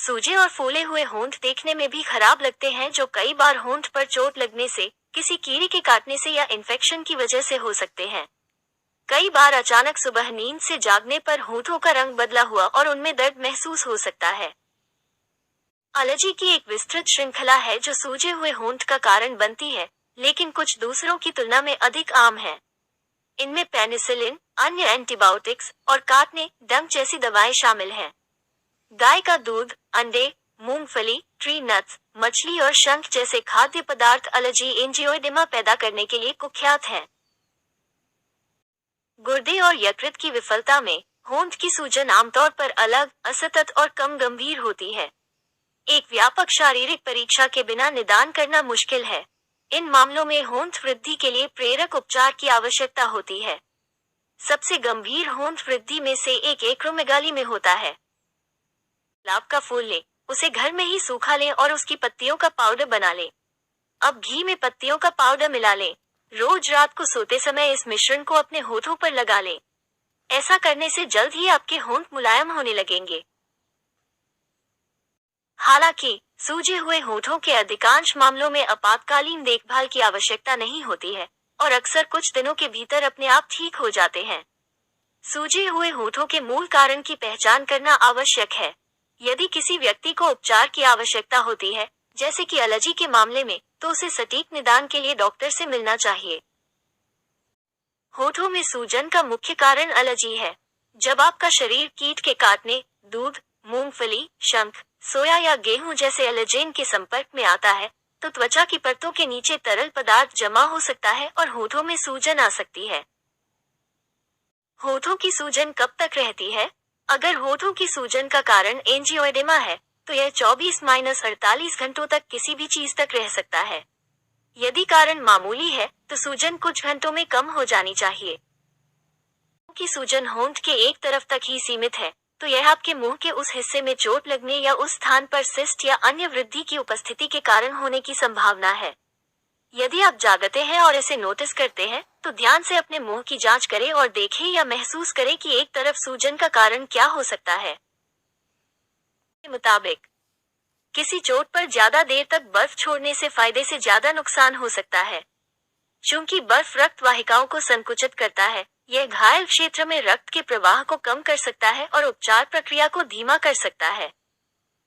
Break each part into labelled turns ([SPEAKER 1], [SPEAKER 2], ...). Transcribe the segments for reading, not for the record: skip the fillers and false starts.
[SPEAKER 1] सूजे और फूले हुए होंठ देखने में भी खराब लगते हैं, जो कई बार होंठ पर चोट लगने से, किसी कीड़े के काटने से या इन्फेक्शन की वजह से हो सकते हैं। कई बार अचानक सुबह नींद से जागने पर होंठों का रंग बदला हुआ और उनमें दर्द महसूस हो सकता है। एलर्जी की एक विस्तृत श्रृंखला है जो सूजे हुए होंठ का कारण बनती है, लेकिन कुछ दूसरों की तुलना में अधिक आम है। इनमें पेनिसिलिन, अन्य एंटीबायोटिक्स और काटने, डंक जैसी दवाएं शामिल हैं। गाय का दूध, अंडे, मूंगफली, ट्री नट्स, मछली और शंख जैसे खाद्य पदार्थ एलर्जी एंजियोइडेमा पैदा करने के लिए कुख्यात हैं। गुर्दे और यकृत की विफलता में होंठ की सूजन आमतौर पर अलग, असतत और कम गंभीर होती है। एक व्यापक शारीरिक परीक्षा के बिना निदान करना मुश्किल है। इन मामलों में होंठ वृद्धि के लिए प्रेरक उपचार की आवश्यकता होती है। सबसे गंभीर होंठ वृद्धि में से एक एक्रोमेगाली में होता है। गुलाब का फूल लें, उसे घर में ही सूखा लें और उसकी पत्तियों का पाउडर बना लें। अब घी में पत्तियों का पाउडर मिला लें। रोज रात को सोते समय इस मिश्रण को अपने होठों पर लगा लें। ऐसा करने से जल्द ही आपके होंठ मुलायम होने लगेंगे। हालांकि सूजे हुए होठों के अधिकांश मामलों में आपातकालीन देखभाल की आवश्यकता नहीं होती है और अक्सर कुछ दिनों के भीतर अपने आप ठीक हो जाते हैं। सूजे हुए होठों के मूल कारण की पहचान करना आवश्यक है। यदि किसी व्यक्ति को उपचार की आवश्यकता होती है, जैसे कि एलर्जी के मामले में, तो उसे सटीक निदान के लिए डॉक्टर से मिलना चाहिए। होठों में सूजन का मुख्य कारण एलर्जी है। जब आपका शरीर कीट के काटने, दूध, मूंगफली, शंख, सोया या गेहूं जैसे एलर्जेन के संपर्क में आता है, तो त्वचा की परतों के नीचे तरल पदार्थ जमा हो सकता है और होठों में सूजन आ सकती है। होठों की सूजन कब तक रहती है? अगर होठों की सूजन का कारण एंजियोइडेमा है, तो यह 24-48 घंटों तक किसी भी चीज तक रह सकता है। यदि कारण मामूली है, तो सूजन कुछ घंटों में कम हो जानी चाहिए। की सूजन होंठ के एक तरफ तक ही सीमित है, तो यह आपके मुंह के उस हिस्से में चोट लगने या उस स्थान पर सिस्ट या अन्य वृद्धि की उपस्थिति के कारण होने की संभावना है। यदि आप जागते हैं और इसे नोटिस करते हैं, तो ध्यान से अपने मुंह की जांच करें और देखें या महसूस करें कि एक तरफ सूजन का कारण क्या हो सकता है। के मुताबिक, किसी चोट पर ज्यादा देर तक बर्फ छोड़ने से फायदे से ज्यादा नुकसान हो सकता है। चूंकि बर्फ रक्त वाहिकाओं को संकुचित करता है, यह घायल क्षेत्र में रक्त के प्रवाह को कम कर सकता है और उपचार प्रक्रिया को धीमा कर सकता है।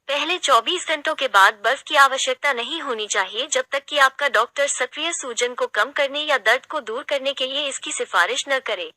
[SPEAKER 1] पहले 24 घंटों के बाद बर्फ की आवश्यकता नहीं होनी चाहिए, जब तक कि आपका डॉक्टर सक्रिय सूजन को कम करने या दर्द को दूर करने के लिए इसकी सिफारिश न करे।